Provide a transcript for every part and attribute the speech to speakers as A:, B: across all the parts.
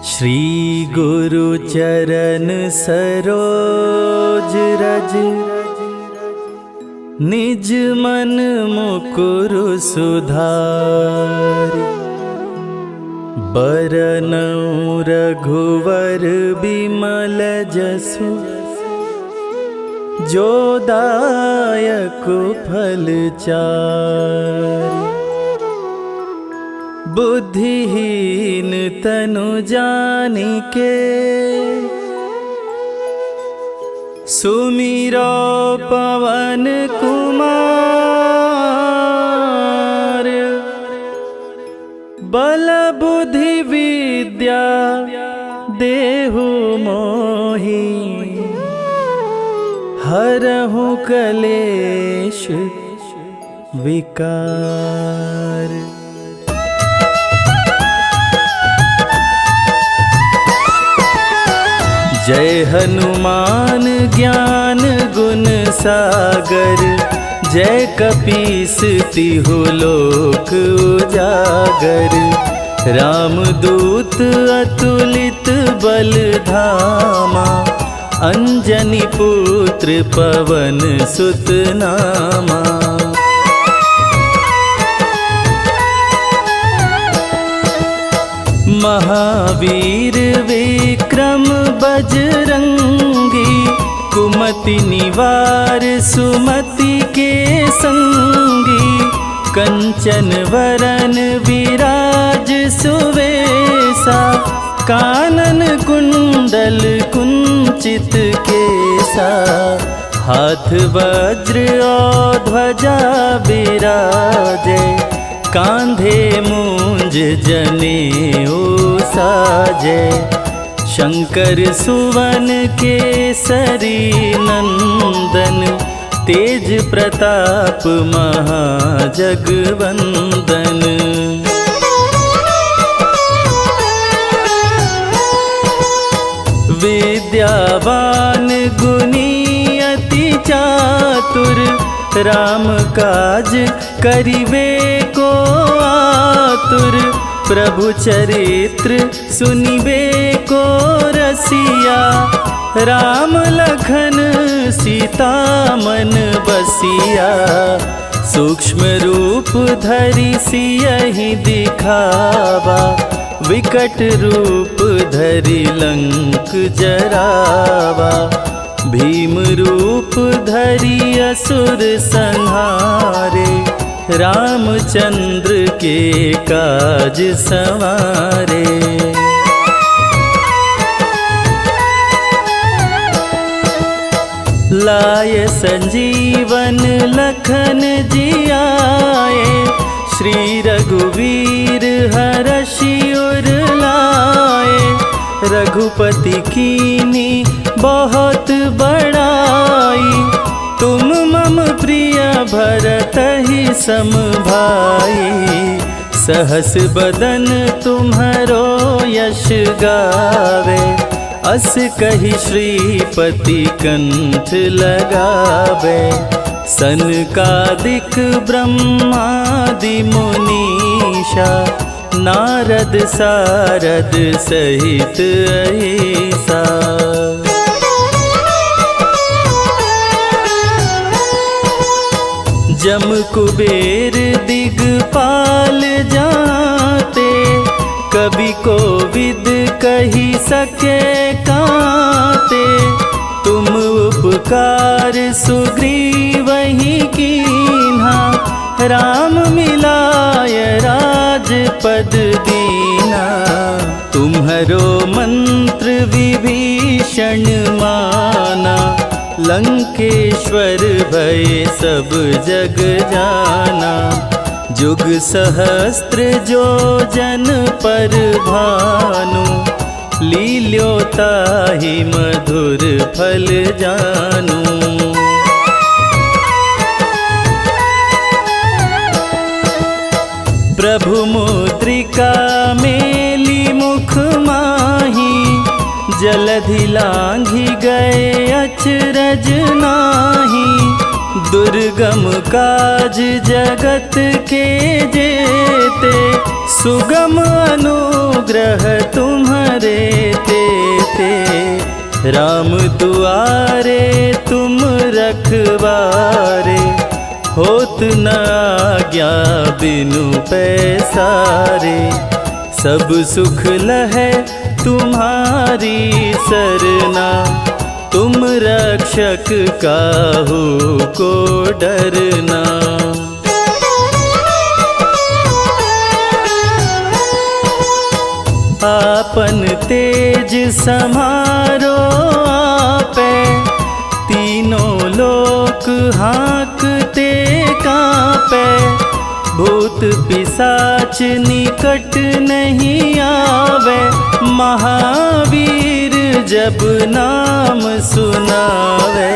A: श्री गुरु चरण सरोज रज, निज मन मुकुरु सुधारि। बरनउँ रघुवर बिमल जसु, जो दायक फल चारि। बुद्धिहीन तनु जानिके, सुमिरो पवन कुमार। बल बुद्धि विद्या देहु मोहि, हरहु कलेश विकार। जय हनुमान ज्ञान गुण सागर, जय कपीस तिहु लोक उजागर। रामदूत अतुलित बल धामा, अंजनी पुत्र पवन सुत नामा। महावीर विक्रम बजरंगी, कुमति निवार सुमति के संगी। कंचन वरन विराज सुवेसा, कानन कुंडल कुंचित केसा। हाथ वज्र और ध्वजा बिराजे, कांधे मूंज जनेऊ साजे। शंकर सुवन केसरी नंदन, तेज प्रताप महाजगवंदन। विद्यावान गुणी अति चातुर, राम काज करिबे को आतुर। प्रभु चरित्र सुनिबे को रसिया, राम लखन सीता मन बसिया। सूक्ष्म रूप धरि सियहि दिखावा, विकट रूप धरि लंक जरावा। भीम रूप धरि असुर संहारे, रामचंद्र के काज सवारे। लाय संजीवन लखन जियाए, श्री रघुवीर हरषि उर लाए। रघुपति कीनी बहुत बड़ाई, तुम मम प्रिय भरतहि सम भाई। सहस बदन तुम्हरो यश गावे, अस कहि श्रीपति कंठ लगावे। सनकादिक ब्रह्मादि मुनीषा, नारद सारद सहित अहिसा। जम कुबेर दिगपाल जाते, कवि कोविद कही सके काते। तुम उपकार सुग्रीवहि कीन्हा, राम मिलाय राजपद दीना। तुम्हरो मंत्र विभीषण माना, लंकेश्वर भय सब जग जाना। जुग सहस्त्र जो जन पर भानु, लील्योताहि मधुर फल जानू। प्रभु मुद्रिका मेली मुख माही, जलधि लांघि गए अचरज नाही। दुर्गम काज जगत के जेते, सुगम अनुग्रह ग्रह तुम्हारे ते राम दुआरे तुम रखवारे, होत न आज्ञा बिनु पैसारे। सब सुख लहै तुम्हारी सरना, तुम रक्षक काहू को डरना। आपन तेज समारो आपे, तीनों लोक हाँकते कांपे। भूत पिशाच निकट नहीं आवे, महावीर जब नाम सुनावे।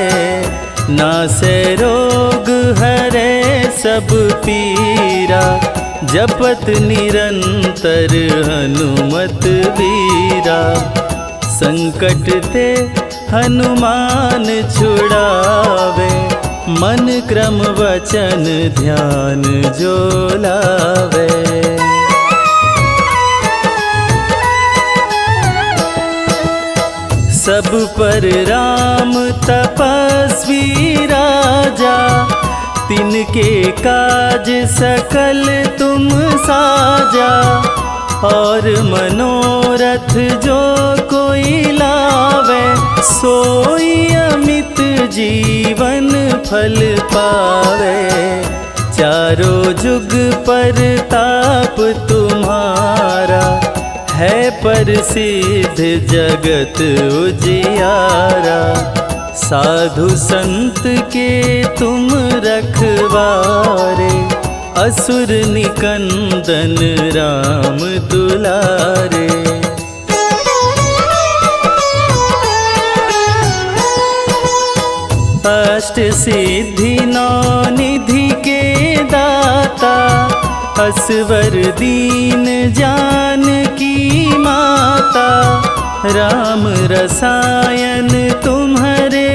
A: नासे रोग हरे सब पीरा, जपत निरंतर हनुमत वीरा। संकट ते हनुमान छुड़ावे, मन क्रम वचन ध्यान जो लावे। सब पर राम तपस्वी राजा, तिनके काज सकल तुम साजा। और मनोरथ जो कोई लावे, सोई अमित जीवन फल पावे। चारों जुग पर ताप तुम्हारा, है प्रसिद्ध जगत उजियारा। साधु संत के तुम रखवारे, असुर निकंदन राम दुलारे। अष्ट सिद्धि नौ निधि के दाता, असवर दीन जानकी माता। राम रसायन तुम्हारे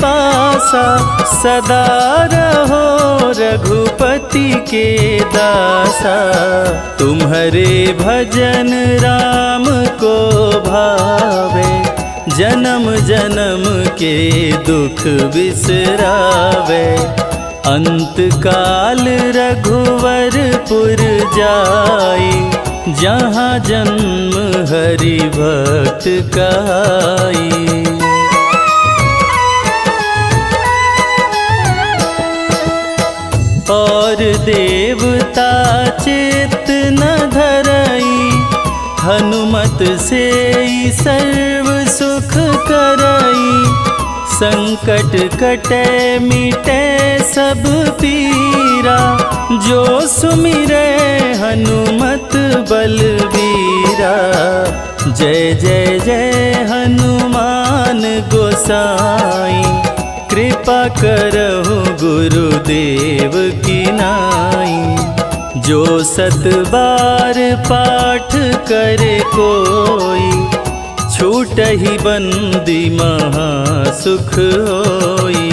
A: पासा, सदा रहो रघुपति के दासा। तुम्हारे भजन राम को भावे, जन्म जन्म के दुख बिसरावे। अंत काल रघुवरपुर जाई, जहाँ जन्म हरि भक्त कहाई। और देवता चित्त न धरई, हनुमत से सर्व सुख करई। संकट कटे मिटे सब पीरा, जो सुमिरे हनुमत बलबीरा। जय जय जय हनुमान गोसाई, कृपा करहु गुरुदेव की नाई। जो सत बार पाठ करे कोई, छूटहि बंदी महा सुख होई।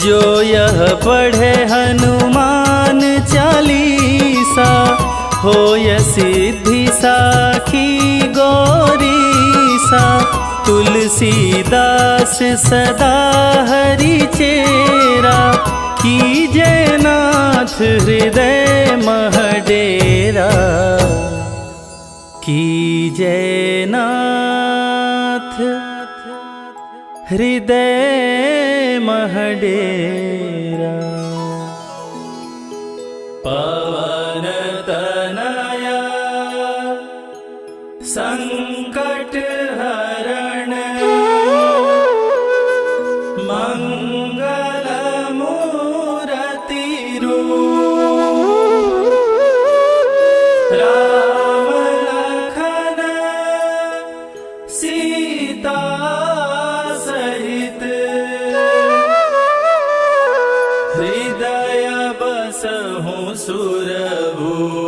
A: जो यह पढ़े हनुमान चालीसा, होय सिद्धि साखी गौरीसा। तुलसीदास सदा हरि चेरा, कीजय नाथ हृदय मह डेरा। कीजय नाथ हृदय मह डेरा। पवन तनया संकट हरण, मंगल मूरति रूप। राम लखन सीता सहित, हृदय बसहु सुरभूप।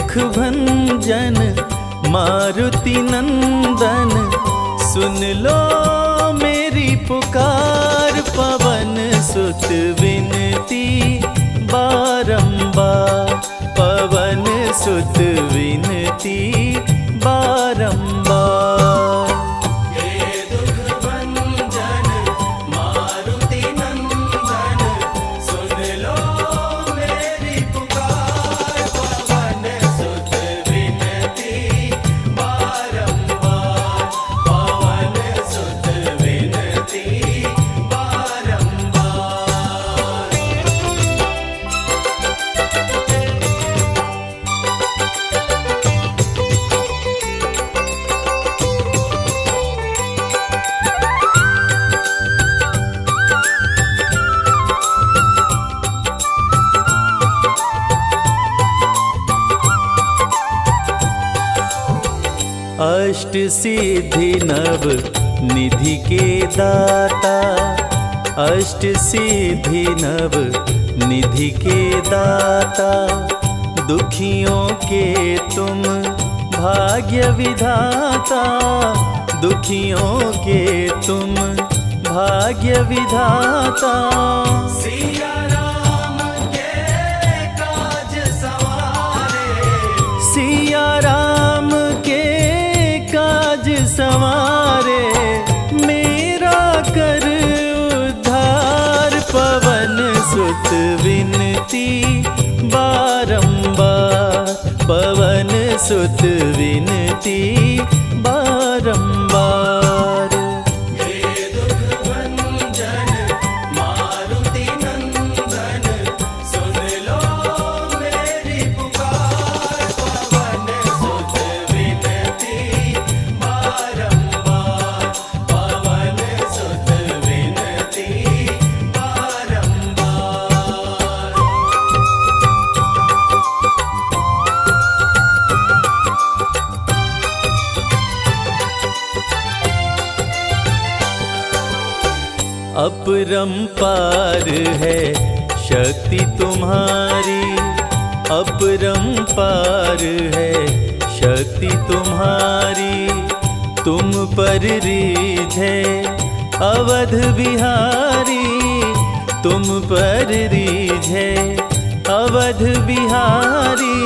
A: दुख भंजन मारुति नंदन, सुन लो मेरी पुकार। पवन सुत विनती बारंबार, पवन सुत विनती बारंबार। हे दुख भंजन मारुति नंदन, सुन लो मेरी पुकार। पवन सुत विनती बारंबार, पवन सुत विनती बारंबार। अष्ट सिद्धि नव निधि के दाता, अष्ट सिद्धि नव निधि के दाता। दुखियों के तुम भाग्य विधाता, दुखियों के तुम भाग्य विधाता। सिया राम के काज सवारे, सिया राम के काज सवारे। मेरा कर उद्धार, पवन सुत विनती बारंबार, पवन सुत विनती बारंबार। हे दुख भंजन मारुति नंदन, सुन लो मेरी पुकार। पवन सुत विनती बारंबार, पवन सुत विनती बारंबार। अपरंपार है शक्ति तुम्हारी, अपरंपार है शक्ति तुम्हारी। तुम पर रीझे अवध बिहारी, तुम पर रीझे अवध बिहारी।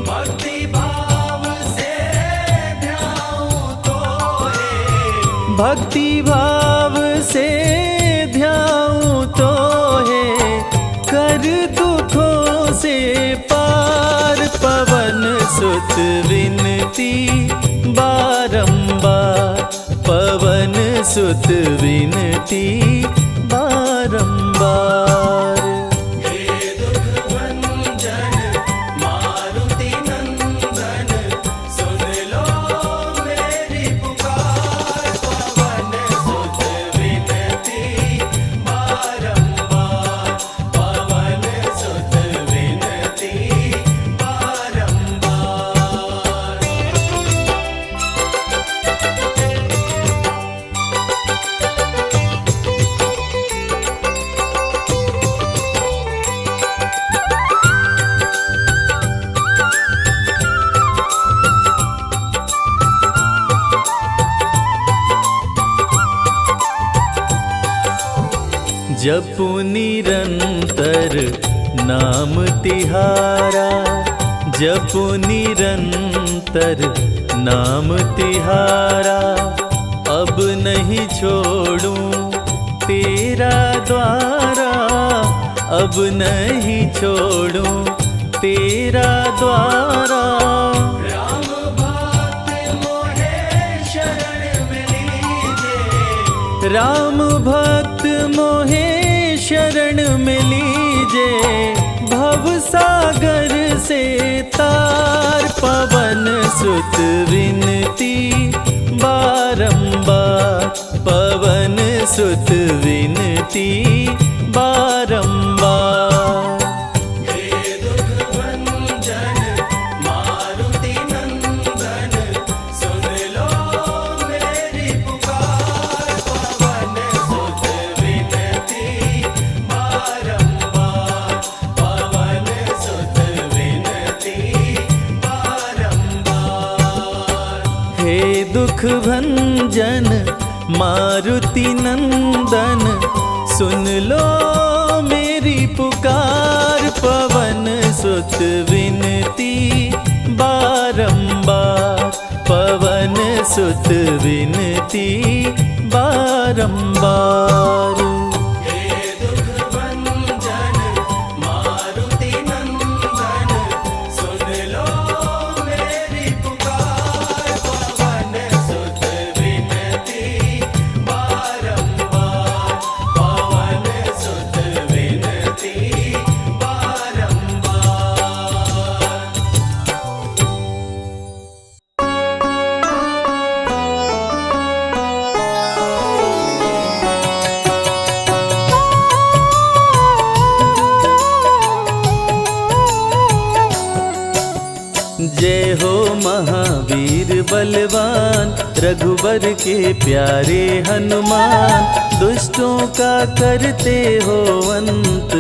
A: भक्ति भाव से ध्याऊं तोरे, भक्ति भाव से ध्याऊं तो है। कर दुखों से पार, पवन सुत विनती बारंबार, पवन सुत विनती बारंबार। हे दुख भंजन मारुति नंदन, सुन लो मेरी पुकार। पवन सुत विनती बारंबार, पवन सुत विनती बारंबार। जपु निरंतर नाम तिहारा, जपु निरंतर नाम तिहारा। अब नहीं छोड़ूं तेरा द्वारा, अब नहीं छोड़ूं तेरा द्वारा। राम भक्त मोहे शरण में लीजे, राम भक्त मोहे शरण में लीजे। भव सागर से तार, पवन सुत विनती बारंबार, पवन सुत विनती बारंबार। हे दुख भंजन मारुति नंदन, सुन लो मेरी पुकार। पवन सुत विनती बारंबार, पवन सुत विनती बारंबार।
B: दुख भंजन मारुति नंदन, सुन लो मेरी पुकार। पवन सुत विनती बारंबार, पवन सुत विनती बारंबार।
A: हे दुख भंजन मारुति नंदन, सुन लो मेरी पुकार। पवन सुत विनती बारंबार, पवन सुत विनती बारंबार।
B: जय हो महावीर बलवान, रघुबर के प्यारे हनुमान। दुष्टों का करते हो अंत,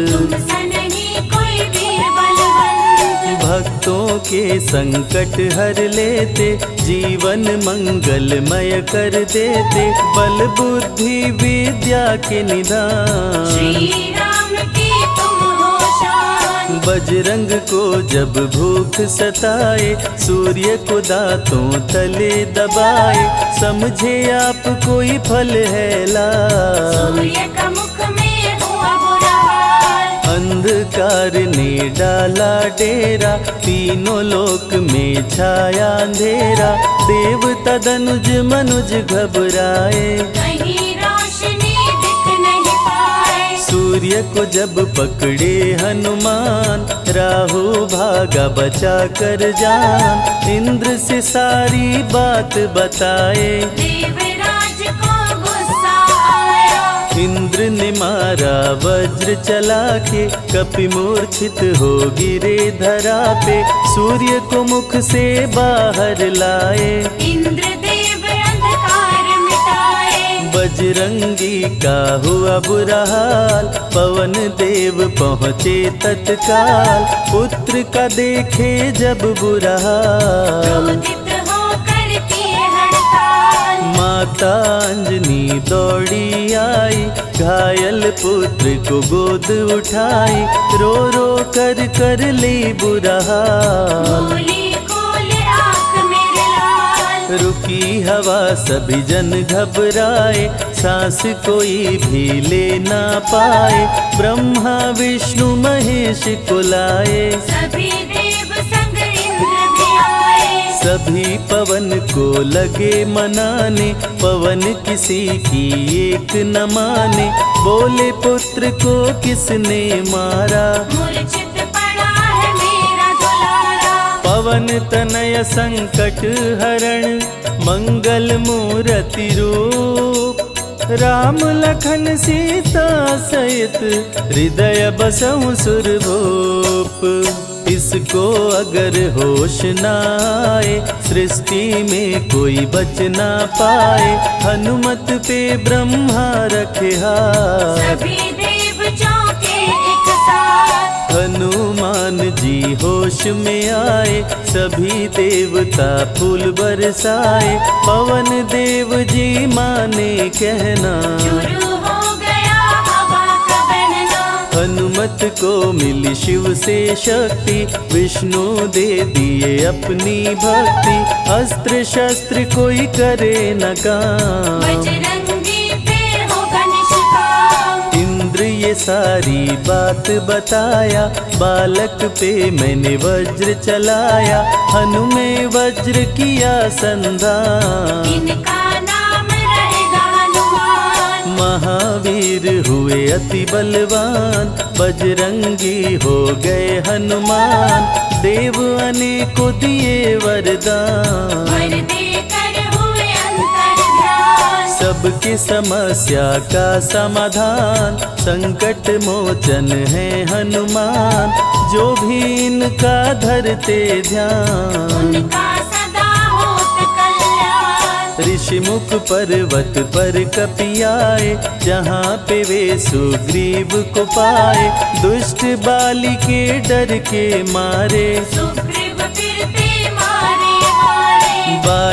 C: सनही कोई वीर बलवंत।
B: भक्तों के संकट हर लेते, जीवन मंगलमय कर देते। बल बुद्धि विद्या के निधान,
C: श्री राम की तुम हो शान।
B: बजरंग को जब भूख सताए, सूर्य को दांतों तले दबाए। समझे आप कोई फल है लाल,
C: सूर्य का मुख में हुआ बुरा हाल।
B: अंधकार ने डाला डेरा, तीनों लोक में छाया अंधेरा। देवता दनुज मनुज घबराए,
C: कहीं रोशनी दिख नहीं पाए।
B: सूर्य को जब पकड़े हनुमान, राहु भागा बचा कर जान। इंद्र से सारी बात बताए,
C: देवराज को गुस्सा आया।
B: इंद्र ने मारा वज्र चला के, कपि मूर्छित हो गिरे धरा पे। सूर्य को मुख से बाहर लाए,
C: इंद्रदेव अंधकार मिटाए।
B: बजरंगी का हुआ बुरा हाल, पवन देव पहुँचे तत्काल। पुत्र का देखे जब बुरा हाल,
C: क्रोधित होकर किए हड़ताल।
B: माता अंजनी दौड़ी आई, घायल पुत्र को गोद उठाई। रो रो कर ली बुरा हाल,
C: बोली खोले आँख मेरे लाल।
B: रुकी हवा सभी जन घबराए, सांस कोई भी ले ना पाए। ब्रह्मा विष्णु महेश को लाए,
C: सभी देव संग इंद्र भी आए।
B: सभी पवन को लगे मनाने। पवन किसी की एक न माने, बोले पुत्र को किसने मारा।
C: मूर्छित पड़ा है मेरा दुलारा।
B: पवन तनय संकट हरण, मंगल मूर्ति रूप। राम लखन सीता सहित, हृदय बसहु सुरभूप। इसको अगर होश न आए, सृष्टि में कोई बच ना पाए। हनुमत पे ब्रह्मा रखे हाथ,
C: सभी देव चौके एक साथ।
B: हनुमान जी होश में आए, सभी देवता फूल बरसाए। पवन देव जी माने कहना,
C: शुरू हो गया हवा का बहना।
B: हनुमत को मिली शिव से शक्ति, विष्णु दे दिए अपनी भक्ति। अस्त्र शस्त्र कोई करे न काम,
C: बजरंगी पे होगा निष्काम।
B: इंद्र ये सारी बात बताया, बालक पे मैंने वज्र चलाया। हनुमे वज्र किया संधान,
C: इनका नाम रहेगा हनुमान।
B: महावीर हुए अति बलवान, बजरंगी हो गए हनुमान। देव अनेको दिए वरदान,
C: वर देकर हुए अंतर्ध्यान।
B: सबकी समस्या का समाधान, संकट मोचन है हनुमान। जो भी इनका धरते ध्यान,
C: उनका सदा होत कल्याण।
B: ऋषि मुख पर्वत पर कपि आए, जहाँ पे वे सुग्रीव को पाए। दुष्ट बाली के डर के मारे,
C: सुग्रीव फिरते मारे मारे।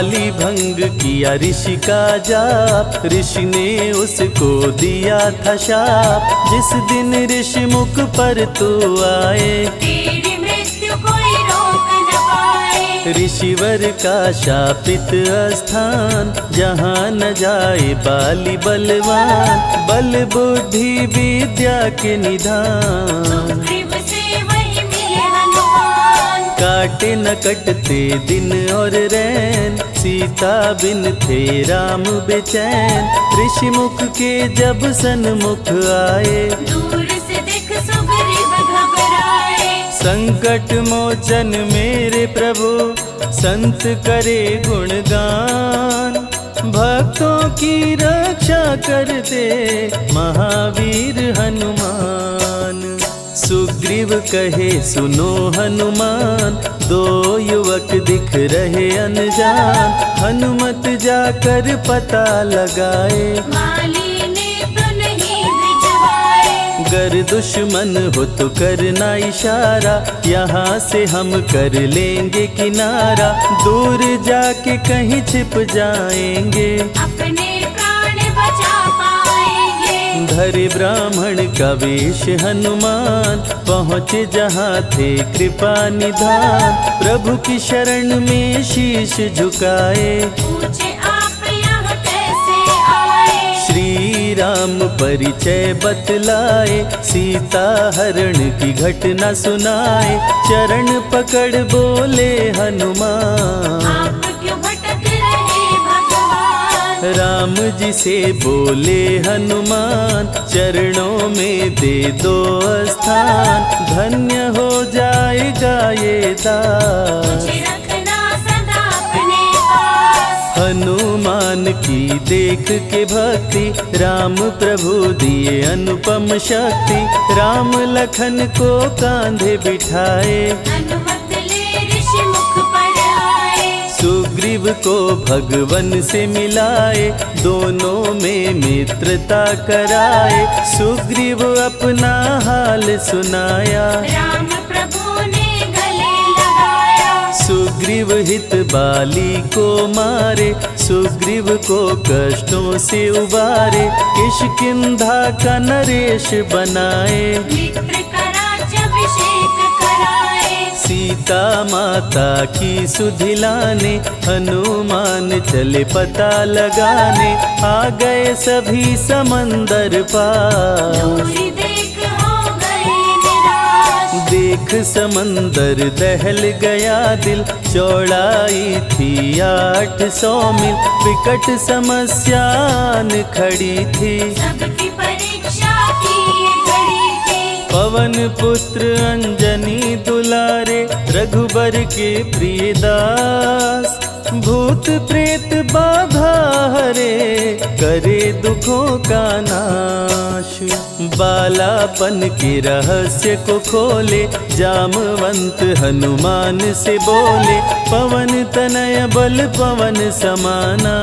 B: बाली भंग किया ऋषि का जाप, ऋषि ने उसको दिया था शाप। जिस दिन ऋषि मुख पर तू आए,
C: तेरी मृत्यु कोई रोक न पाए।
B: ऋषिवर का शापित स्थान, जहाँ न जाए बाली बलवान। बल बुद्धि विद्या के निधान,
C: सुग्रीव से वही मिले हनुमान।
B: काटे न कटते दिन और रैन, सीता बिन थे राम बेचैन। ऋषि मुख के जब सन्मुख आए,
C: दूर से देख सुग्रीव घबराए।
B: संकट मोचन मेरे प्रभु, संत करे गुणगान। भक्तों की रक्षा करते महावीर हनुमान। सुग्रीव कहे सुनो हनुमान, दो युवक दिख रहे अनजान। हनुमत जाकर पता लगाए,
C: माली ने तो नहीं भिजवाए।
B: गर दुश्मन हो तो करना इशारा, यहाँ से हम कर लेंगे किनारा। दूर जाके कहीं छिप जाएंगे,
C: अपने प्राण बचा पाएंगे।
B: धरे ब्राह्मण का वेश हनुमान, पहुँचे जहाँ थे कृपा निधान। प्रभु की शरण में शीश झुकाए,
C: पूछे आप यहाँ कैसे आए।
B: श्री राम परिचय बतलाए, सीता हरण की घटना सुनाए। चरण पकड़ बोले हनुमान,
C: आप क्यों भटक रहे भगवान।
B: राम जी से बोले हनुमान, चरणों में दे दो स्थान। धन्य हो जाएगा ये दास,
C: मुझे रखना सदा अपने पास।
B: हनुमान की देख के भक्ति, राम प्रभु दिए अनुपम शक्ति। राम लखन को कांधे बिठाए,
C: अनुमत ले ऋषि मुख पर आए।
B: सुग्रीव को भगवन से मिलाए, दोनों में मित्रता कराए। सुग्रीव अपना हाल सुनाया,
C: राम प्रभु ने गले लगाया।
B: सुग्रीव हित बाली को मारे, सुग्रीव को कष्टों से उबारे। किष्किंधा का नरेश बनाए,
C: मित्र का राज्याभिषेक कराए।
B: सीता माता की सुधि लाने। हनुमान चले पता लगाने, आ गए सभी समंदर पार।
C: दूरी देख हो गए निराश।
B: देख समंदर दहल गया दिल, चौड़ाई थी 800 मील। विकट समस्या आन खड़ी थी,
C: सबकी परीक्षा की ये घड़ी थी।
B: पवन पुत्र अंजनी दुलारे, रघुबर के प्रिय दास। भूत प्रेत बाधा हरे, करे दुखों का नाश। बालापन के रहस्य को खोले, जामवंत हनुमान से बोले। पवन तनय बल पवन समाना,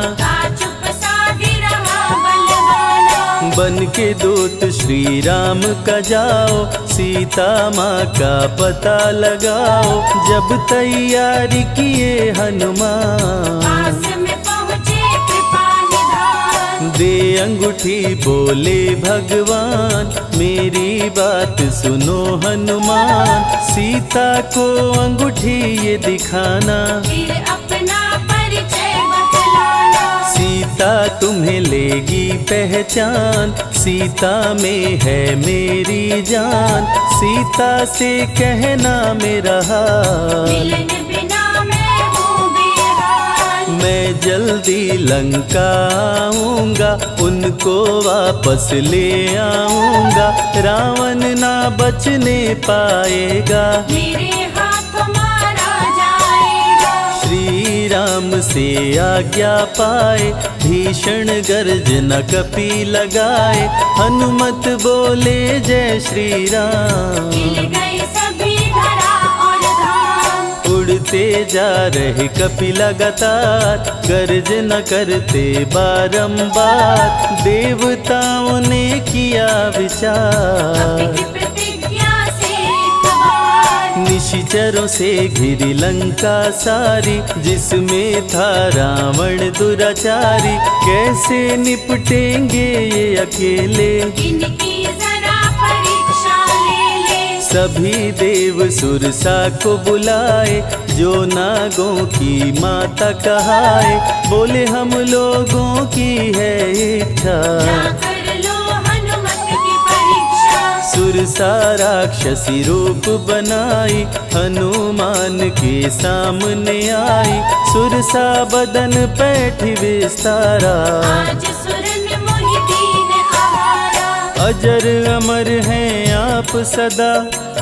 C: चुप साधी रहा बलवाना।
B: बन के दूत श्री राम का जाओ, सीता माँ का पता लगाओ। जब तैयारी किए हनुमान,
C: पास में पहुँचे कृपा निधान।
B: दे अंगूठी बोले भगवान, मेरी बात सुनो हनुमान। सीता को अंगूठी ये दिखाना,
C: फिर अपना परिचय बतलाना।
B: सीता तुम्हें लेगी पहचान। सीता में है मेरी जान, सीता से कहना मेरा हाल।
C: मिलन बिना मैं हूँ बेहाल।
B: मैं जल्दी लंका आऊंगा, उनको वापस ले आऊंगा। रावण ना बचने पाएगा,
C: मेरे हाथों मारा जाएगा।
B: श्री राम से आज्ञा पाए, भीषण गर्जना कपी लगाए। हनुमत बोले जय श्री राम,
C: मिल गए सभी धरा और धाम।
B: उड़ते जा रहे कपि लगातार, गर्जना करते बारंबार। देवताओं ने किया विचार,
C: कपि की प्रतिज्ञा से एक बार।
B: निशाचरों से घिरी लंका सारी, जिसमें था रावण दुराचारी। कैसे निपटेंगे ये अकेले,
C: इनकी जरा परीक्षा ले ले।
B: सभी देव सुरसा को बुलाए, जो नागों की माता कहाए। बोले हम लोगों की है इच्छा,
C: जाकर लो हनुमत की परीक्षा।
B: सुरसा राक्षसी रूप बनाई, हनुमान के सामने आई। सुरसा बदन पैठ विस्तारा,
C: आज सुरन मोहि दीन आहारा।
B: अजर अमर हैं आप सदा,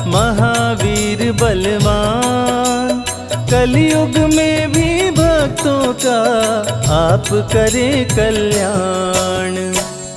B: महावीर बलवान। कलयुग में भी भक्तों का आप करें कल्याण।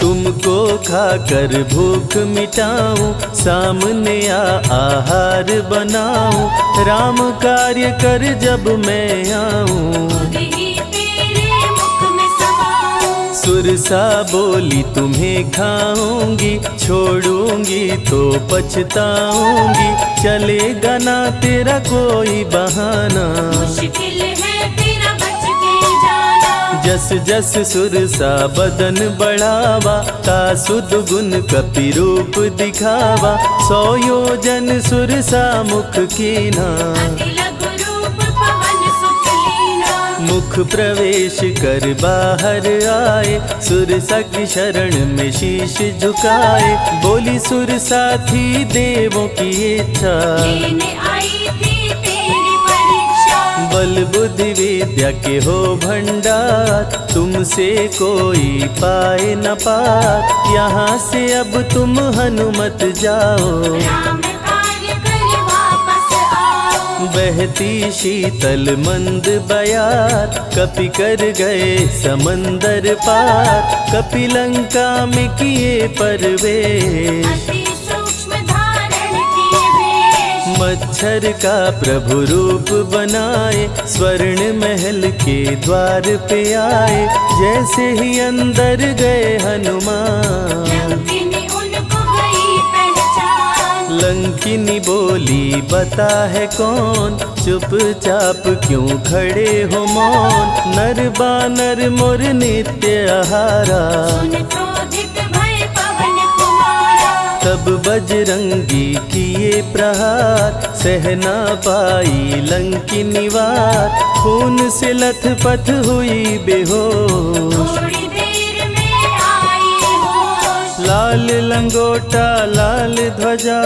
B: तुमको खाकर भूख मिटाऊं, सामने आहार बनाऊं। राम कार्य कर जब मैं आऊं,
C: खुद ही तेरे मुख में समाऊं।
B: सुरसा बोली तुम्हें खाऊंगी, छोड़ूंगी तो पछताऊंगी। चलेगा ना तेरा कोई बहाना,
C: मुश्किल है तेरा बच के जाना।
B: जस जस सुरसा बदन बढ़ावा, तासुद गुण कपि रूप दिखावा। 100 योजन सुरसा मुख कीना,
C: अति लघु रूप पवन सुत लीना।
B: मुख प्रवेश कर बाहर आए, सुरसा की शरण में शीश झुकाए। बोली सुरसा थी देवों की इच्छा,
C: लेने आई थी तेरी परीक्षा।
B: बल बुद्धि विद्या के हो भंडार, तुमसे कोई पाए न पार। यहाँ से अब तुम हनुमत जाओ,
C: राम कार्य कर वापस आओ।
B: बहती शीतल मंद बयार, कपि कर गए समंदर पार। कपि लंका में किए परवेश,
C: अति सूक्ष्म धारण किए वेश।
B: मच्छर का प्रभु रूप बनाए, स्वर्ण महल के द्वार पे आए। जैसे ही अंदर गए हनुमान,
C: लंकिनी उनको गई पहचान।
B: लंकिनी बोली बता है कौन, चुपचाप क्यों खड़े हो मौन। नर बानर मोर नित्य आहारा,
C: सुन क्रोधित भय पवन कुमारा।
B: तब बजरंगी किए प्रहार, सहना पाई लंकिनी वार। खून से लथपथ हुई बेहोश,
C: थोड़ी देर में आई होश।
B: लाल लंगोटा लाल ध्वजा,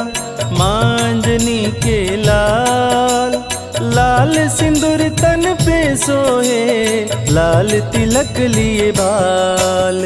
B: मांजनी के लाल। लाल सिंदूर तन पे सोहे, लाल तिलक लिए बाल।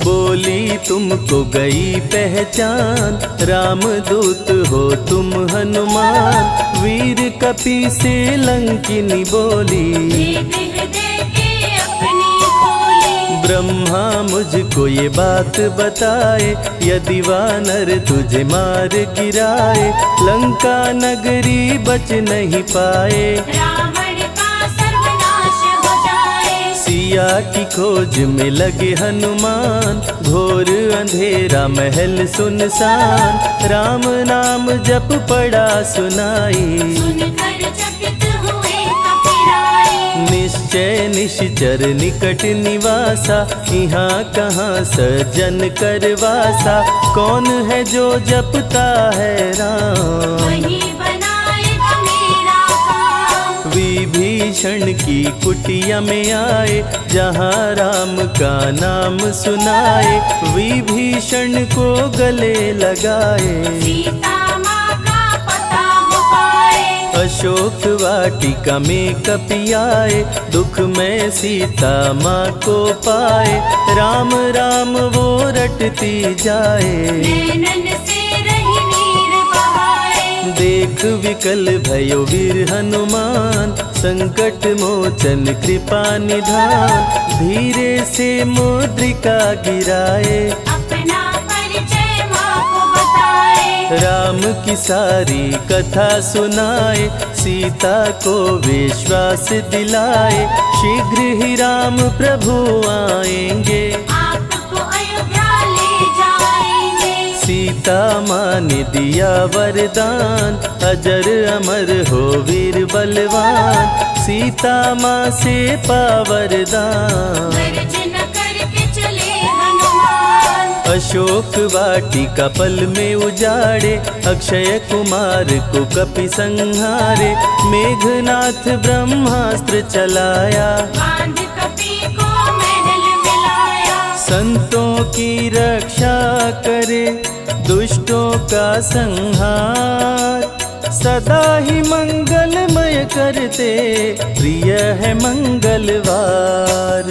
B: बोली तुमको गई पहचान, रामदूत हो तुम हनुमान। वीर कपि से लंकिनी बोली,
C: भेद हृदय के अपनी खोली।
B: ब्रह्मा मुझको ये बात बताए, यदि वानर तुझे मार गिराए। लंका नगरी बच नहीं पाए,
C: रावण का सर्वनाश हो जाए।
B: सिया की खोज में लगे हनुमान, घोर अंधेरा महल सुनसान। राम नाम जप पड़ा सुनाई,
C: सुनकर चकित हुए कपिराए।
B: निश्चय निश्चर निकट निवासा। यहाँ कहाँ सज्जन करवासा, कौन है जो जपता है राम।
C: वही बनाएगा मेरा काम।
B: विभीषण की कुटिया में आए, जहाँ राम का नाम सुनाए। विभीषण को गले लगाए,
C: सीता माँ का पता हो पाए।
B: अशोक वाटिका में कपि आए, दुख में सीता माँ को पाए। राम राम वो रटती जाए,
C: नैनन से रही नीर बहाए।
B: देख विकल भयो वीर हनुमान। संकट मोचन कृपा निधान, धीरे से मुद्रिका गिराए।
C: अपना परिचय माँ को बताए।
B: राम की सारी कथा सुनाए, सीता को विश्वास दिलाए। शीघ्र ही राम प्रभु आएंगे,
C: आपको अयोध्या ले जाएंगे।
B: सीता सीता माँ ने दिया वरदान, अजर अमर हो वीर बलवान, सीता माँ से पा वरदान।
C: गर्जना करके चले हनुमान,
B: अशोक वाटिका पल में उजाड़े, अक्षय कुमार को कपि संहारे, मेघनाथ ब्रह्मास्त्र चलाया,
C: बांध कपि को महल मिलाया।
B: संतों की रक्षा करे, दुष्टों का संहार, सदा ही मंगलमय करते, प्रिय है मंगलवार।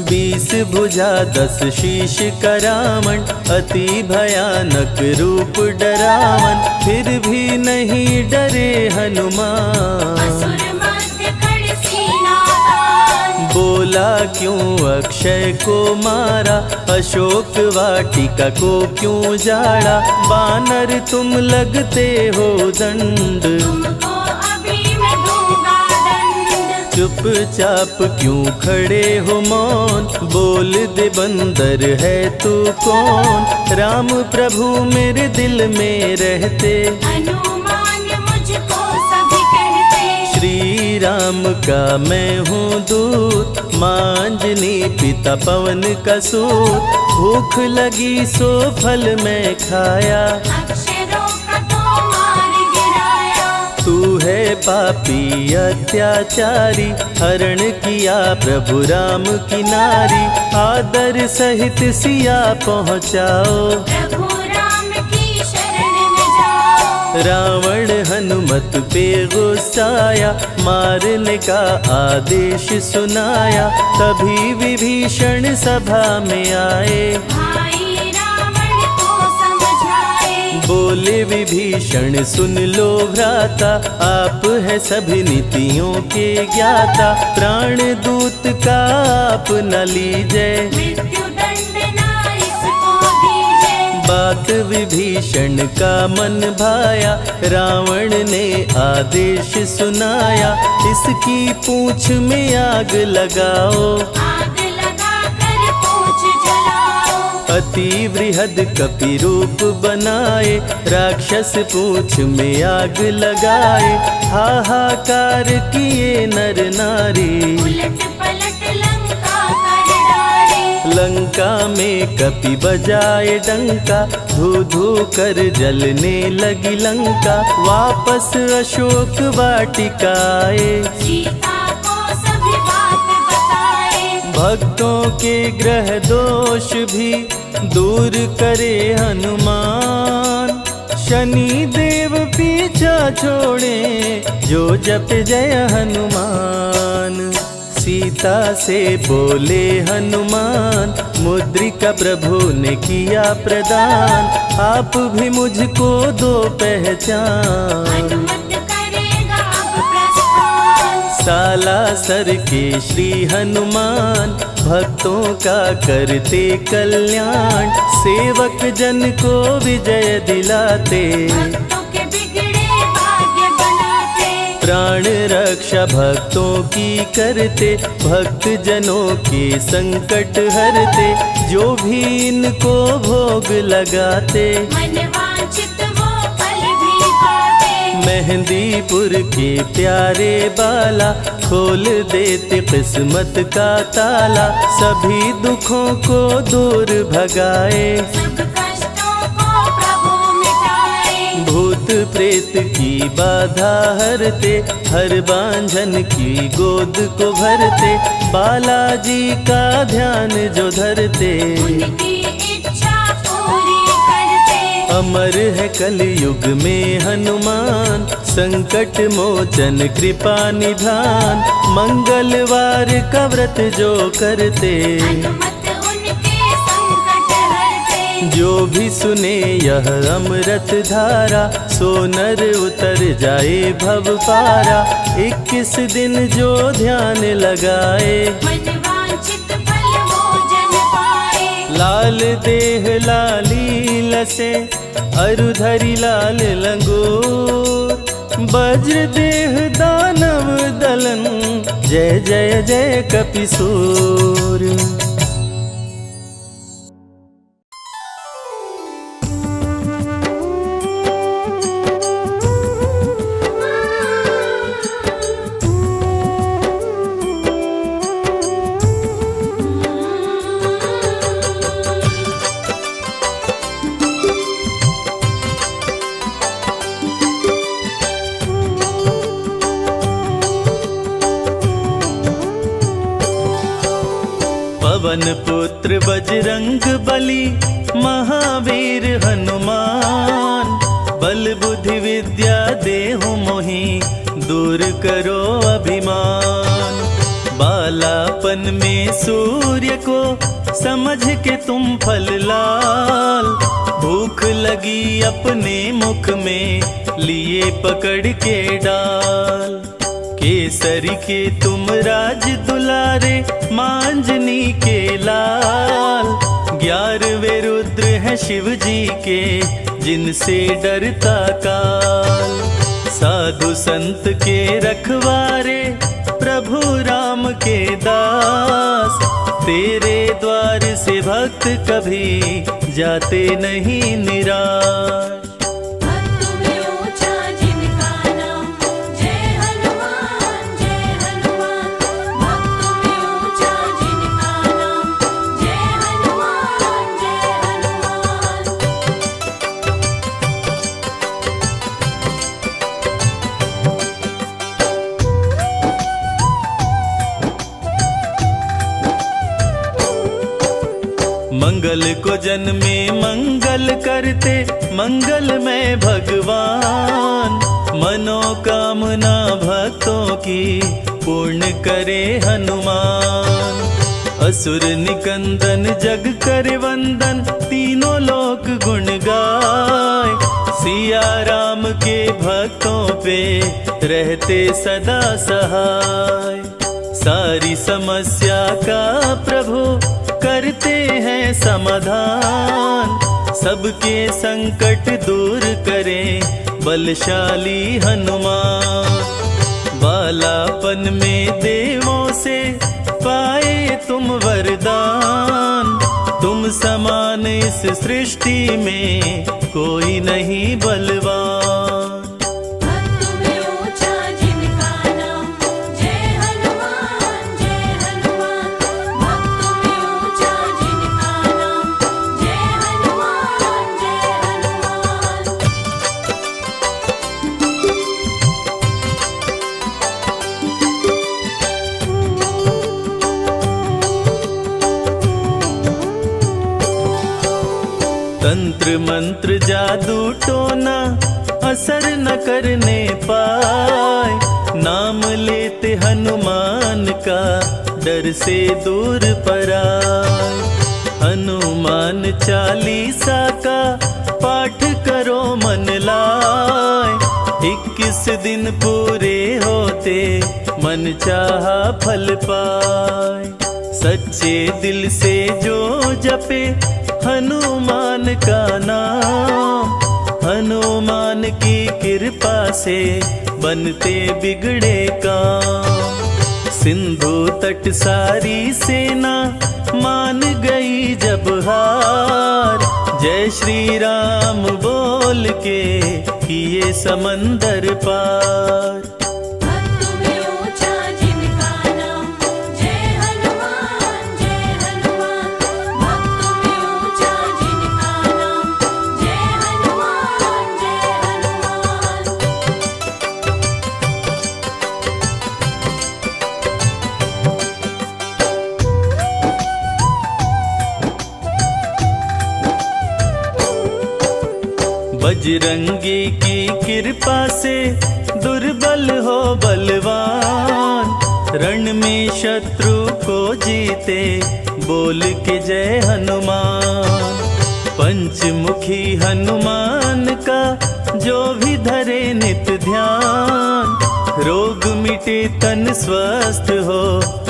B: 20 भुजा 10 शीश करावन, अति भयानक रूप डरावन, फिर भी नहीं डरे हनुमान।
C: असुर मध्य खड़ सीना तान,
B: बोला क्यों अक्षय को मारा, अशोक वाटिका को क्यों जाड़ा, बानर तुम लगते हो दंड,
C: तुमको अभी मैं दूंगा दंड।
B: चुपचाप क्यों खड़े हो मौन, बोल दे बंदर है तू कौन, राम प्रभु मेरे दिल में रहते,
C: हनुमान मुझको सभी कहते।
B: श्री राम का मैं हूँ दूत, माँ अंजनी पिता पवन का सूत, भूख लगी सो फल मैं खाया,
C: अक्षरों का तो मार गिराया।
B: तू है पापी अत्याचारी, हरण किया प्रभु राम की नारी, आदर सहित सिया पहुँचाओ,
C: प्रभु राम की शरण में जाओ।
B: रावण हनुमत पे गुस्साया, मारने का आदेश सुनाया, तभी विभीषण सभा में आए,
C: भाई रावण को समझाए।
B: बोले विभीषण सुन लो भ्राता, आप है सभी नीतियों के ज्ञाता, प्राण दूत का आप न लीजिए,
C: मृत्यु दंड ना इसको दीजिए।
B: बात विभीषण का मन भाया, रावण ने आदेश सुनाया, इसकी पूंछ में आग लगाओ,
C: आग लगा कर पूछ जलाओ।
B: अति वृहद कपि रूप बनाए, राक्षस पूंछ में आग लगाए, हाहाकार किए नर नारी,
C: उलट पलट लंका कर डाले।
B: लंका में कपि बजाए डंका, धू धू कर जलने लगी लंका, वापस अशोक वाटिका आए,
C: सीता को सभी बात बताए।
B: भक्तों के ग्रह दोष भी दूर करे हनुमान, शनि देव पीछा छोड़े, जो जप जय हनुमान। सीता से बोले हनुमान, मुद्रिका प्रभु ने किया प्रदान, आप भी मुझको दो पहचान।
C: अनुमत करेगा अब प्रस्थान,
B: सालासर के श्री हनुमान, भक्तों का करते कल्याण, सेवक जन को विजय दिलाते,
C: भक्तों के बिगड़े भाग्य बनाते।
B: प्राण रक्षा भक्तों की करते, भक्त जनों के संकट हरते, जो भी इनको भोग लगाते,
C: मन वांछित वो फल भी पाते।
B: मेहंदीपुर के प्यारे बाला, खोल देते किस्मत का ताला, सभी दुखों को दूर भगाए,
C: सब कष्टों को प्रभु मिटाए।
B: भूत प्रेत की बाधा हरते, हर बांझन की गोद को भरते, बालाजी का ध्यान जो धरते,
C: उनकी इच्छा पूरी करते।
B: अमर है कलयुग में हनुमान, संकट मोचन कृपा निधान, मंगलवार का व्रत जो करते,
C: हनुमत उनके संकट हरते।
B: जो भी सुने यह अमृत धारा, सो नर उतर जाए भव पारा, 21 दिन जो ध्यान लगाए,
C: मन वांछित फल वो जन पाए।
B: लाल देह लाली लसे, अरुधरी लाल लंगोर, वज्र देह दानव दलन, जय जय जय कपिसूर। पवन पुत्र बजरंग बली, महावीर हनुमान। बल बुद्धि विद्या देहु मोहि, दूर करो अभिमान। बालापन में सूर्य को, समझ के तुम फल लाल। भूख लगी अपने मुख में, लिए पकड़ के डाल। केसरी के तुम राज दुलारे, मांजनी के लाल। 11वें रुद्र हैं शिव जी के, जिनसे डरता काल। साधु संत के रखवारे, प्रभु राम के दास। तेरे द्वार से भक्त कभी, जाते नहीं निराश।
C: भक्त में ऊंचा जिनका नाम, जय हनुमान जय हनुमान। भक्त में ऊंचा जिनका नाम, जय हनुमान जय हनुमान।
B: मंगल को जन्मे मंगल करते, मंगल में भगवान। मनोकामना भक्तों की, पूर्ण करे हनुमान। असुर निकंदन जग कर वंदन, तीनों लोक गुण गाय। सिया राम के भक्तों पे, रहते सदा सहाय। सारी समस्या का प्रभु, करते हैं समाधान। सबके संकट दूर करें, बलशाली हनुमान। बालापन में देवों से, पाए तुम वरदान। तुम समान इस सृष्टि में, कोई नहीं बलवान।
C: भक्त में ऊंचा जिनका नाम, जय हनुमान जय हनुमान। भक्त में ऊंचा जिनका नाम, जय हनुमान जय हनुमान।
B: तंत्र मंत्र जादू टोना, असर न करने पाए। नाम लेते हनुमान का, डर से दूर पराए। हनुमान चालीसा का, पाठ करो मन लाए। 21 दिन पूरे होते, मन चाहा फल पाए। सच्चे दिल से जो जपे, हनुमान का नाम। हनुमान की कृपा से, बनते बिगड़े काम। सिंधु तट सारी सेना, मान गई जब हार। जय श्री राम बोल के, किए समंदर पार।
C: भक्त में ऊंचा जिनका नाम, जय हनुमान जय हनुमान। भक्त में ऊंचा जिनका नाम, जय हनुमान जय हनुमान।
B: बजरंगी की कृपा से, दुर्बल हो बलवान। रण में शत्रु को जीते, बोल के जय हनुमान। पंचमुखी हनुमान का, जो भी धरे नित ध्यान। रोग मिटे तन स्वस्थ हो,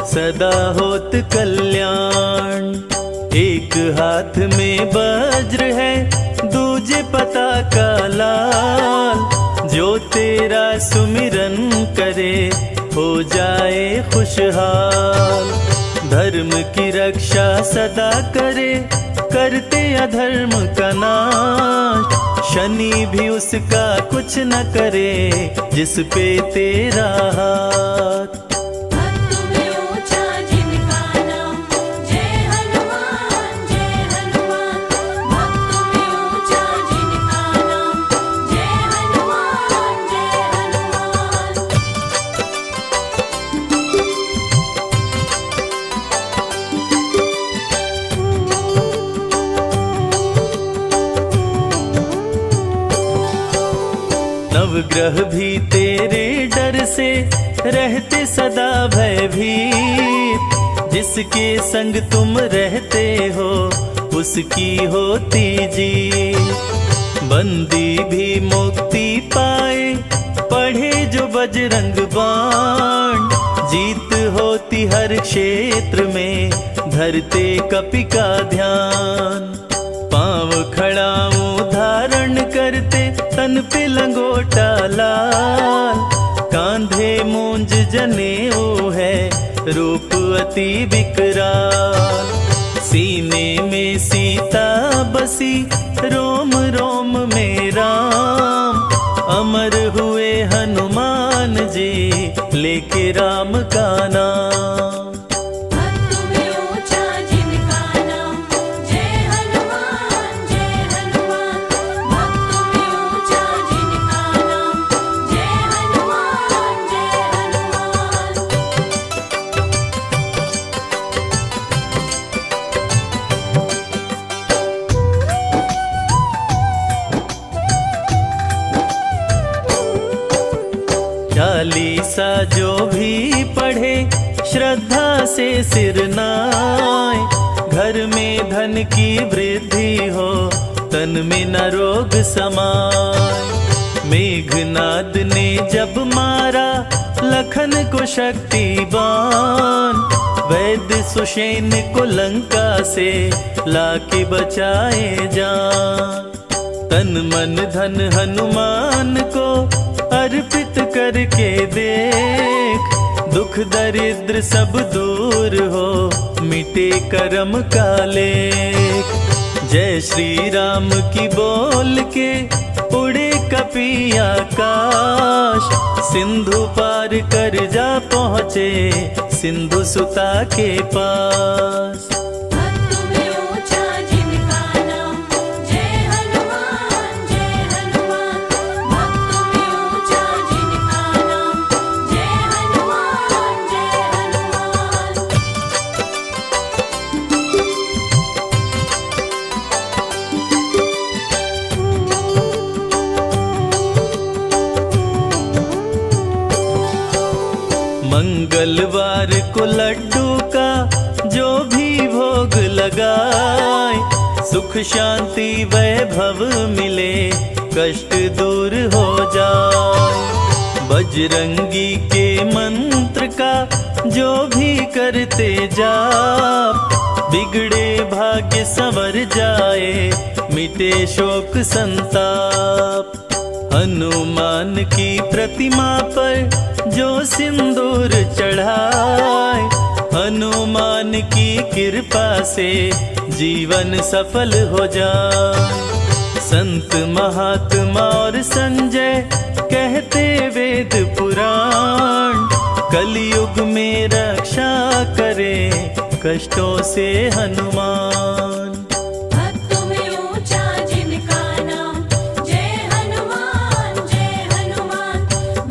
B: सदा होत कल्याण। एक हाथ में वज्र है, दूजे पताका लाल। जो तेरा सुमिरन करे, हो जाए खुशहाल। धर्म की रक्षा सदा करे, करते अधर्म का नाश। शनि भी उसका कुछ न करे, जिस पे तेरा हाथ।
C: भक्त में ऊंचा जिनका नाम, जय हनुमान जय हनुमान। भक्त में ऊंचा जिनका नाम, जय हनुमान जय हनुमान।
B: नवग्रह भी तेरे डर से रहते सदा भयभीत। जिसके संग तुम रहते हो उसकी होती जीत। बंदी भी मुक्ति पाए पढ़े जो बजरंग बाण। जीत होती हर क्षेत्र में धरते कपि का ध्यान। पांव खड़ाऊं धारण करते तन पे लंगोटा लाल। कांधे मूंज जनेऊ है रूप अति विकराल। सीने में सीता बसी रोम रोम में राम। अमर हुए हनुमान जी लेके राम का नाम।
C: भक्त में ऊंचा जिनका नाम जय हनुमान जय हनुमान। भक्त में ऊंचा जिनका नाम जय हनुमान जय हनुमान।
B: चालीसा जो भी पढ़े श्रद्धा से सिर नाय। घर में धन की वृद्धि हो तन में न रोग समाय। मेघनाद ने जब मारा लखन को शक्तिबान। वैद्य सुषेण को लंका से लाके बचाए जान। तन मन धन हनुमान को अर्पित करके देख। दुख दरिद्र सब दूर हो मिटे कर्म का लेख। जय श्री राम की बोल के उड़े कपि आकाश। सिंधु पार कर जा पहुँचे सिंधु सुता के पास।
C: भक्त में ऊंचा जिनका नाम जय हनुमान जय हनुमान। भक्त में ऊंचा जिनका नाम जय हनुमान जय हनुमान।
B: मंगलवार को लड्डू का जो भी भोग लगाए। सुख शांति वैभव मिले कष्ट दूर हो जाए। बजरंगी के मंत्र का जो भी करते जाप। बिगड़े भाग्य संवर जाए मिटे शोक संताप। हनुमान की प्रतिमा पर जो सिंदूर चढ़ाए। हनुमान की कृपा से जीवन सफल हो जाए। संत महात्मा और संजय कहते वेद पुराण। कलयुग में रक्षा करे कष्टों से हनुमान।
C: भक्त में ऊंचा जिनका नाम जय हनुमान जय हनुमान।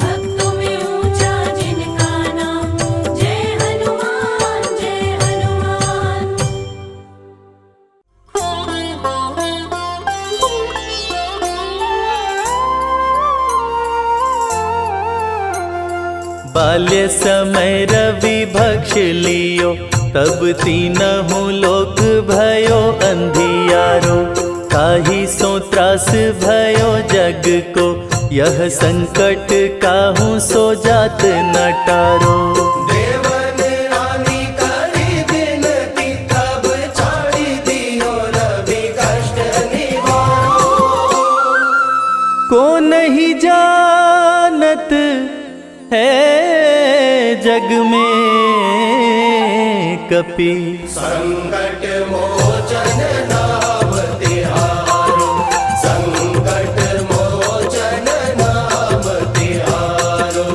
C: भक्त में ऊंचा जिनका नाम जय हनुमान जय हनुमान।
B: बाल्य समय रवि भक्ष लियो तब तीनहु लोक भयो अंधियारो। काहि सो त्रास भयो जग को यह संकट काहू सो जात न टारो।
A: देवन रानी करी विनती तब छाड़ी दियो रवि कष्ट निवारो।
B: को नहीं जानत है जग में कपि।
A: संकट मोचन नाम तिहारो। संकट मोचन नाम तिहारो।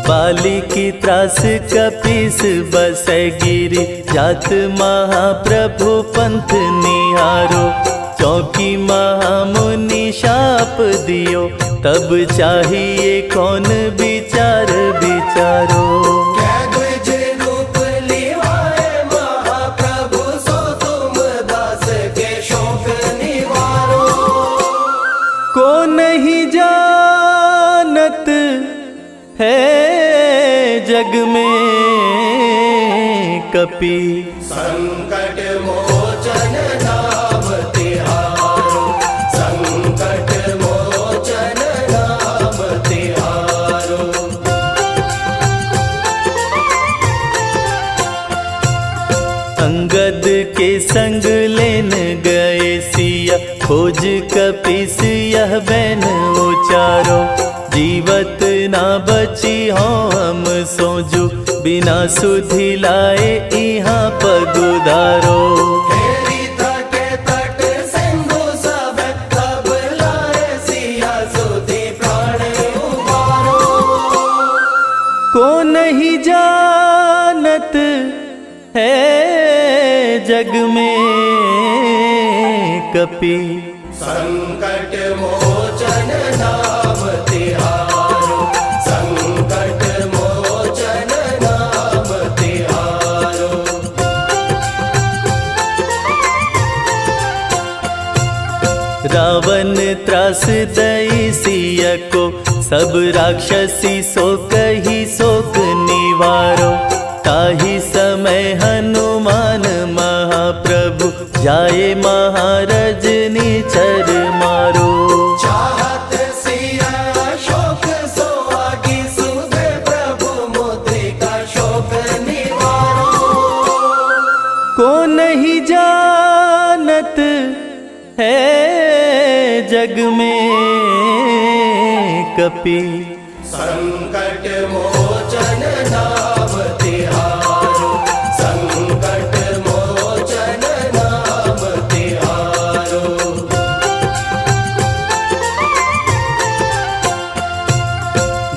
B: बाली की त्रास कपीस बसै गिरि। जात महाप्रभु पंथ निहारो। चौकी महामुनि शाप दियो तब चाहिए कौन विचार विचारो।
A: कैद्विज रूप लिवाए महाप्रभु सो तुम दास के शोक
B: कपि
A: संकट मोचन नाम तिहारो संकट मोचन नाम तिहारो
B: अंगद के संग लेन गए सिया खोज कपीस यह बैन उचारो जीवत ना बची हो हम सोजू बिना सुधि लाए इहाँ पगुधारो
A: हेरी तटे तट सिंधु सब तब लाए सिया सुधि प्राण उबारो
B: को नहीं जानत है जग में कपि
A: संकट मोचन नाम तिहारो संकट मोचन नाम तिहारो
B: रावण त्रास दई सिया को सब राक्षसी सो कही शोक निवारो ताही समय हनुमान महाप्रभु जाए महाराज निचर मारो
A: चाहत सिया शोक सोहागी सुधे प्रभु मुद्रिका शोक निवारो
B: को नहीं जानत है जग में कपि
A: संकट मोचन नाम तिहारो संकट मोचन नाम तिहारो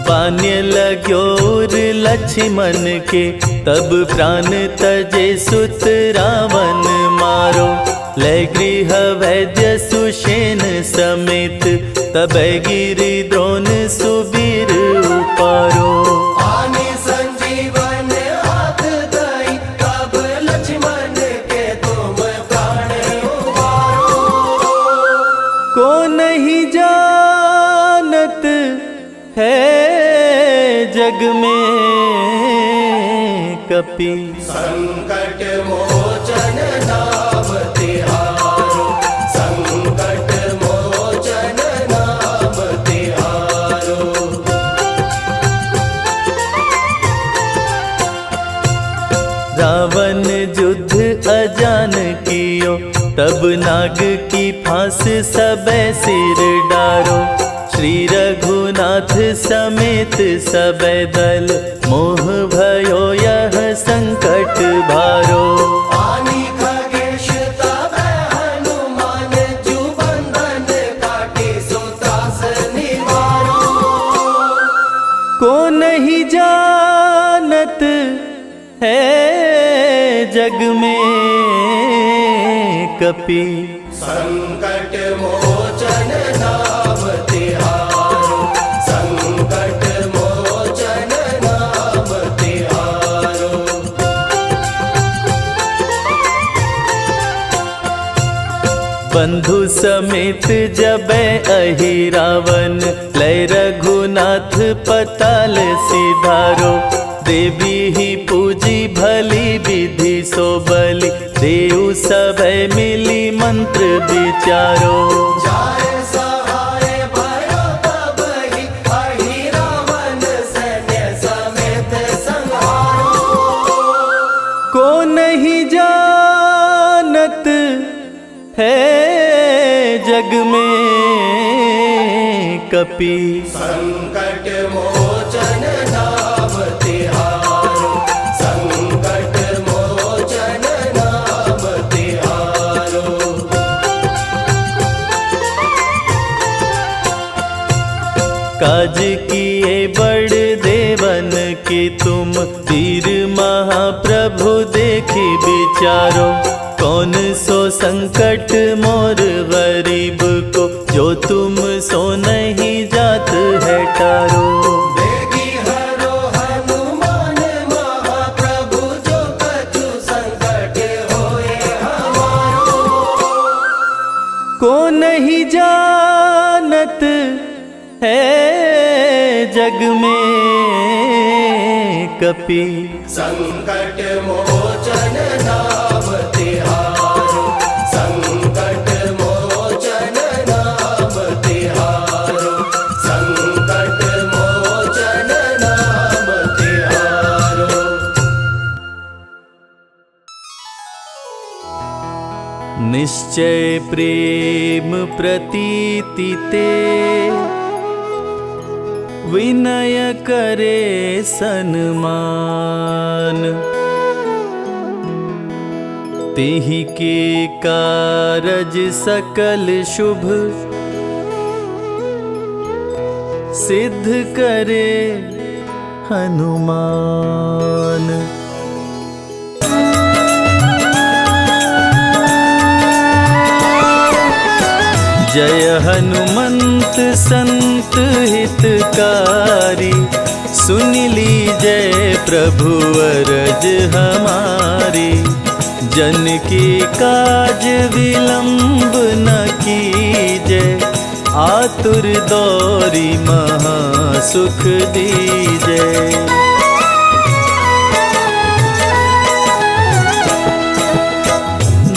B: बान्य लाग्योर लक्ष्मण के तब प्राण तजे सुत रावण मारो ले गृह वैद्य सुषेण समेत तब गिरि द्रोण सुबीर उपारो
A: आनि संजीवन हाथ दई तब लक्ष्मण के तुम प्राण उबारो
B: को नहीं जानत है जग में कपि
A: संकट मोचन नाम तिहारो संकट मोचन नाम तिहारो
B: रावण युद्ध अजान कियो तब नाग की फांस सबे सिर डारो श्री रघुनाथ समेत सबे दल मोह भयो यह संकट भारो
A: आनि खगेश तब हनुमान जु बंधन काटी सुत्रास निवारो
B: को नहीं जानत है जग में कपि
A: संकट मोचन नाम तिहारो संकट मोचन नाम तिहारो
B: बंधु समेत जबै अहि रावण लय रघुनाथ पताल सिधारो देवी ही पूजी भली विधि सो बलि देव सभै मिली मंत्र विचारो
A: जाय सहाय भयो तब ही अहि रावण सैन्य समेत संहारो
B: को नहीं जानत है जग में कपि
A: संकट मोचन नाम तिहारो संकट मोचन नाम तिहारो
B: काज किए बड़ देवन के तुम वीर महाप्रभु देखी विचारो कौन सो संकट मोर गरीब को जो तुम सो नहीं जात है टारो
A: देगी हरो हनुमान महाप्रभु जो कछु संकट होए हमारो
B: को नहीं जानत है जग में कपि
A: संकट मोचन नाम तिहारो, संकट मोचन नाम तिहारो, संकट मोचन नाम तिहारो।
B: निश्चय प्रेम प्रतीति ते विनय करे सन्मान, तेहि के कारज सकल शुभ सिद्ध करे हनुमान। जय हनुमंत संत हितकारी, सुन लीजय प्रभु अरज हमारी। जन के काज विलंब न कीजय, आतुर दौरी महा सुख दीजय।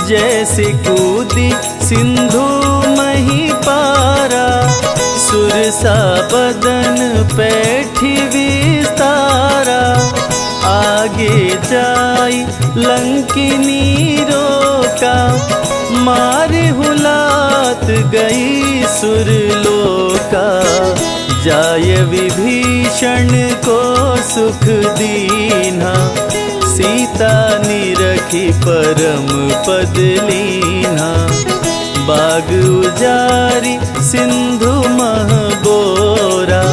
B: जैसे कूदी सिंधु मही पारा, सुरसा बदन पैठी विस्तारा। आगे जाई लंकिनी रोका, मारे हुलात गई सुरलोका। जाय विभीषण को सुख दीन्हा, सीता निरखी परम पद लीन्हा। बाग उजारी सिंधु मह बोरा,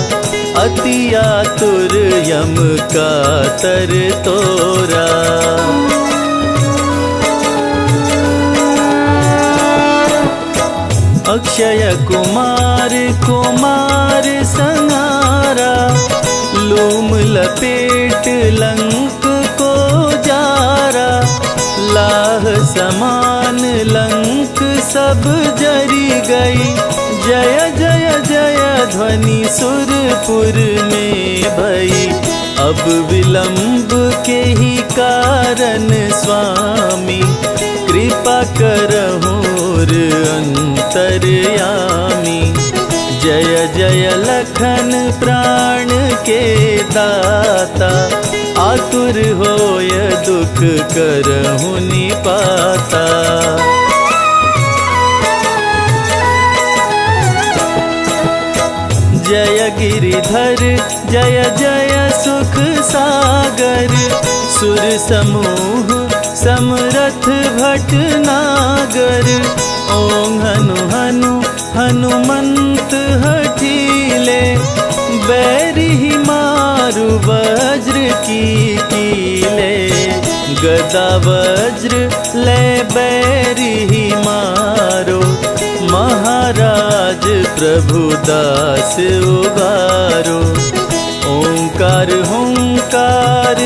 B: अति आतुर यम का तर तोरा। अक्षय कुमार कुमार संहारा, लूम लपेट लंक को जारा। लाह समान लंक सब जरी गई, जय जय जय ध्वनि सुरपुर में भई। अब विलंब के ही कारण स्वामी, कृपा करहुर अंतर्यामी। जय जय लखन प्राण के दाता, आतुर होय दुख करहु निपाता। जय गिरिधर जय जय सुख सागर, सुर समूह समरथ भटनागर। ओं हनु हनु हनुमंत हठीले, बैरी मारु वज्र की कीले। गदा वज्र ले बैरी मारो, महाराज प्रभु दास उबारो। ओंकार हुंकार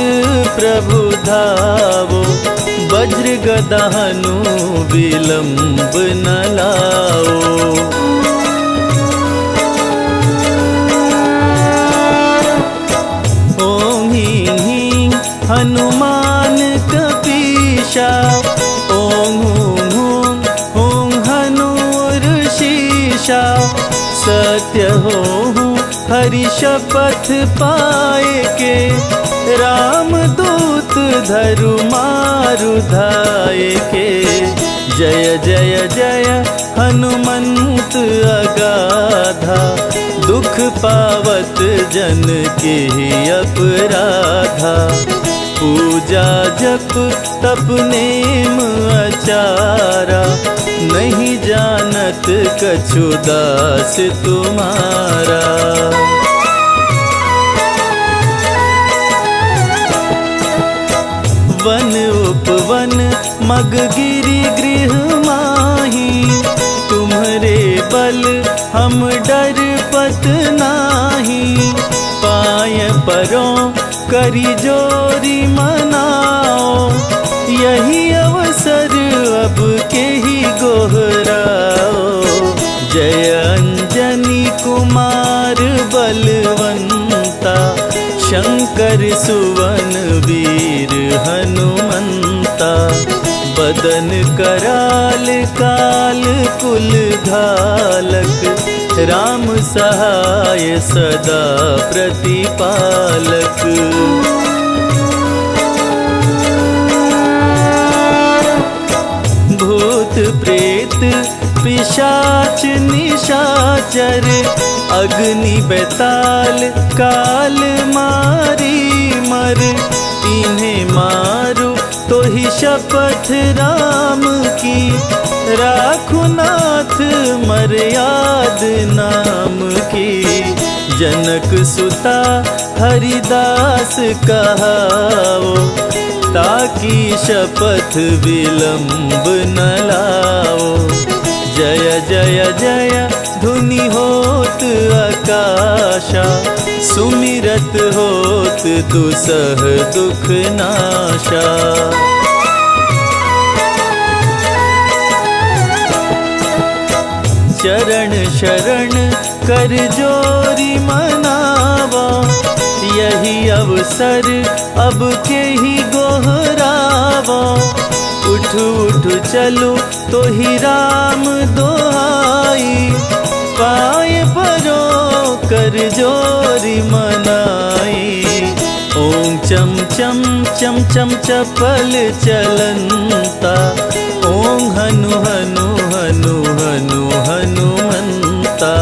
B: प्रभु धावो, वज्र गदा हनु विलंब न लाओ। ओं ह्रीं ह्रीं हनुमान कपीशा, ओं हूं हूं हूं हनुर्षीशा। सत्य होहूं हरि शपथ पाए के, राम दूत धरु मारु धाये के। जय जय जय हनुमंत अगाधा, दुख पावत जन के अपराधा। पूजा जप तप नेम आचारा, नहीं जानत कछु दास तुम्हारा। वन उपवन मग गिरि गृह माही, तुम्हारे बल हम डर पत नाही। पाय परों करी जोरी मनाओ, यही अवसर अब के ही गोहराओ। जय अंजनी कुमार बलवंता, शंकर सुवन मदन कराल काल कुल घालक, राम सहाय सदा प्रतिपालक। भूत प्रेत पिशाच निशाचर, अग्नि बेताल काल मारी मर। इन्हें मारो तो ही शपथ राम की, राखो नाथ मर्याद नाम की। जनक सुता हरिदास कहाओ, ताकि शपथ विलंब न लाओ। जय जय जय धुनि होत आकाशा, सुमिरत होत दुसह दुख नाशा। चरण शरण कर जोरी मनावा, यही अवसर अब के ही गोहरावा। उठ उठ चलो तो ही राम दोहाई, पाए परो कर जोरी मनाई। ओम चम चम चम चम चपल चलंता, ओम हनु हनु हनु हनु हनुमंता।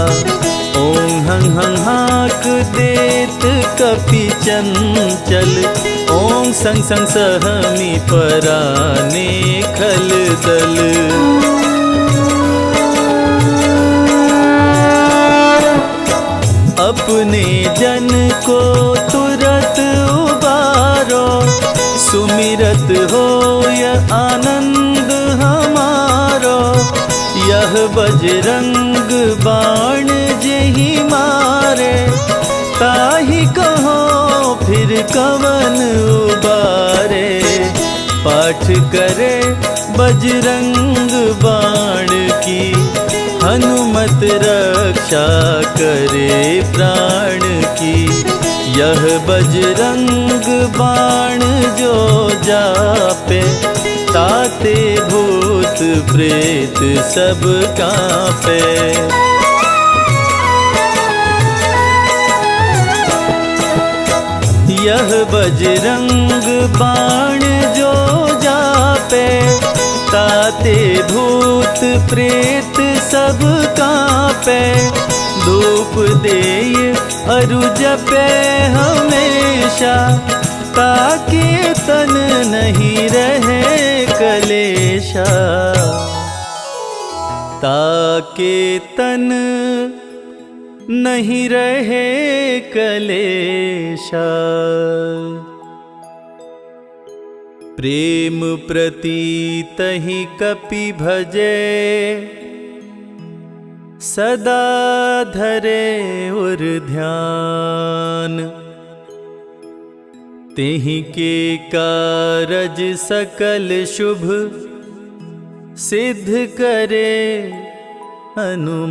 B: ओम हं हं हाक देत कपि चंचल, ओम संग संग सहमी पराने खल दल। अपने जन को तुरत उबारो, सुमिरत हो यह आनंद हमारो। यह बजरंग बाण जेहि मारे, ताहि कहो फिर कवन उबारे। पाठ करे बजरंग बाण की, हनुमत रक्षा करे प्राण की। यह बजरंग बाण जो जापे, ताते भूत प्रेत सब कांपे। यह बजरंग बाण जो जापे, ताते भूत प्रेत सब कांपे। धूप देय अरु जपे हमेशा, ताके तन नहीं रहे कलेशा। ताके तन नहीं रहे कलेशा। प्रेम प्रतीत ही कपि भजे, सदा धरे उर ध्यान। तेहि के कारज सकल शुभ, सिद्ध करे हनुमान।